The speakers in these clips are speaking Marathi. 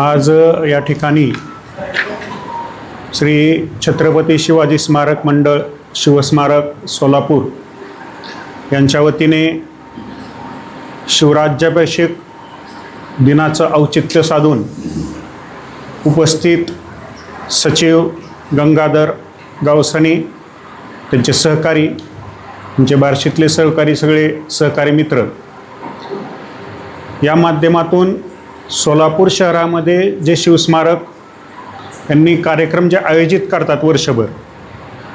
आज या ठिकाणी श्री छत्रपती शिवाजी स्मारक मंडळ शिवस्मारक सोलापूर यांच्या वतीने शिवराज्याभिषेक दिनाचं औचित्य साधून उपस्थित सचिव गंगाधर गावसानी, त्यांचे सहकारी, त्यांचे बार्शीतले सहकारी, सगळे सहकारी मित्र या माध्यमातून सोलापूर शहरामध्ये जे शिवस्मारक यांनी कार्यक्रम जे आयोजित करतात वर्षभर,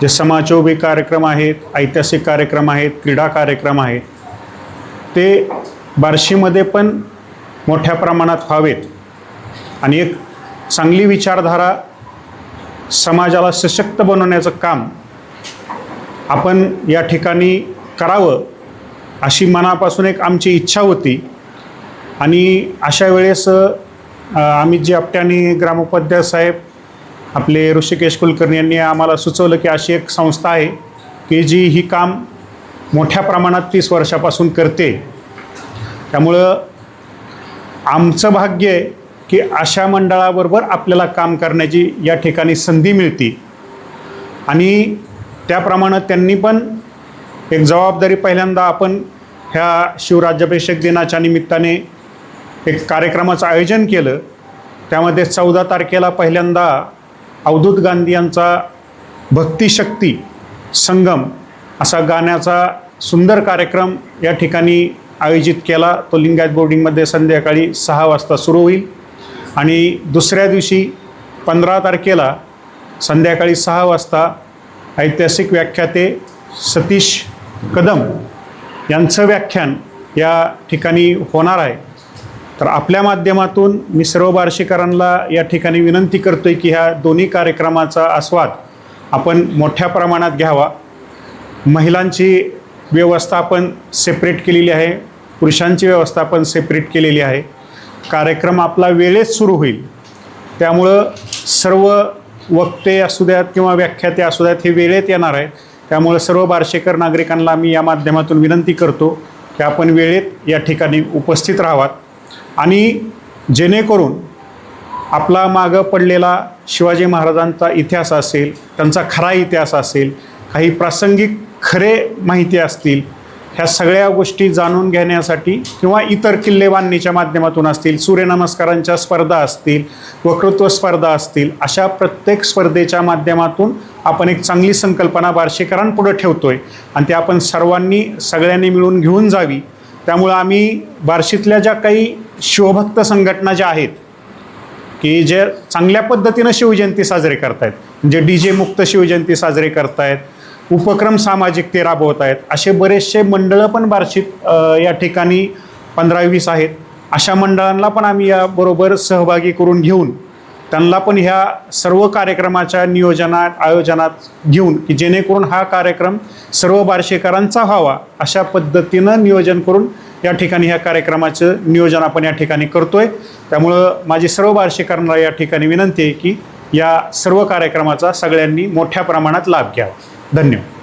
जे समाजोपयोगी कार्यक्रम आहेत, ऐतिहासिक कार्यक्रम आहेत, क्रीडा कार्यक्रम आहेत, ते बार्शीमध्ये पण मोठ्या प्रमाणात व्हावेत आणि एक चांगली विचारधारा समाजाला सशक्त बनवण्याचं काम आपण या ठिकाणी करावं अशी मनापासून एक आमची इच्छा होती. आणि अशा वेळेस आम्ही जे आपट्याने ग्रामोपाध्याय साहेब आपले ऋषिकेश कुलकर्णी यांनी आम्हाला सुचवलं की अशी एक संस्था आहे की जी ही काम मोठ्या प्रमाणात 30 वर्षापासून करते. त्यामुळं आमचं भाग्य आहे की अशा मंडळाबरोबर आपल्याला काम करण्याची या ठिकाणी संधी मिळते. आणि त्याप्रमाणे त्यांनी पण एक जबाबदारी पहिल्यांदा आपण ह्या शिवराज्याभिषेक दिनाच्या निमित्ताने एक कार्यक्रमाचं आयोजन केलं. त्यामध्ये 14 तारखेला पहिल्यांदा अवधूत गांधी यांचा भक्तिशक्ती संगम असा गाण्याचा सुंदर कार्यक्रम या ठिकाणी आयोजित केला. तो लिंगायत बोर्डिंगमध्ये संध्याकाळी 6 वाजता सुरू होईल. आणि दुसऱ्या दिवशी 15 तारखेला संध्याकाळी 6 वाजता ऐतिहासिक व्याख्याते सतीश कदम यांचं व्याख्यान या ठिकाणी होणार आहे. तर आपल्या माध्यमातून मी सर्व बार्शीकरांना या ठिकाणी विनंती करतोय की ह्या दोन्ही कार्यक्रमाचा आस्वाद आपण मोठ्या प्रमाणात घ्यावा. महिलांची व्यवस्था आपण सेपरेट केलेली आहे, पुरुषांची व्यवस्था आपण सेपरेट केलेली आहे. कार्यक्रम आपला वेळेत सुरू होईल, त्यामुळं सर्व वक्ते असू द्यात किंवा व्याख्याते असू द्यात हे वेळेत येणार आहेत. त्यामुळे सर्व बार्शीकर नागरिकांना मी या माध्यमातून विनंती करतो की आपण वेळेत या ठिकाणी उपस्थित राहावात. आणि जेणेकरून आपला मागं पडलेला शिवाजी महाराजांचा इतिहास असेल, त्यांचा खरा इतिहास असेल, काही प्रासंगिक खरे माहिती असतील, ह्या सगळ्या गोष्टी जाणून घेण्यासाठी किंवा इतर किल्ले बांधणीच्या माध्यमातून असतील, सूर्यनमस्कारांच्या स्पर्धा असतील, वक्तृत्व स्पर्धा असतील, अशा प्रत्येक स्पर्धेच्या माध्यमातून आपण एक चांगली संकल्पना बार्शीकरांपुढे ठेवतोय आणि ते आपण सगळ्यांनी मिळून घेऊन जावी. त्यामुळं आम्ही बार्शीतल्या ज्या काही शिवभक्त संघटना ज्या आहेत की जे चांगल्या पद्धतीनं शिवजयंती साजरी करतायत, म्हणजे DJ मुक्त शिवजयंती साजरी करतायत, उपक्रम सामाजिक ते राबवत आहेत, असे बरेचसे मंडळं पण बार्शीत या ठिकाणी 15-20 आहेत. अशा मंडळांना पण आम्ही याबरोबर सहभागी करून घेऊन त्यांना पण ह्या सर्व कार्यक्रमाच्या आयोजनात घेऊन की जेणेकरून हा कार्यक्रम सर्व बार्शीकरांचा व्हावा अशा पद्धतीनं नियोजन करून या ठिकाणी ह्या कार्यक्रमाचं नियोजन आपण या ठिकाणी करतोय. त्यामुळं माझी सर्व बार्शीकरांना या ठिकाणी विनंती आहे की या सर्व कार्यक्रमाचा सगळ्यांनी मोठ्या प्रमाणात लाभ घ्यावा. धन्यवाद.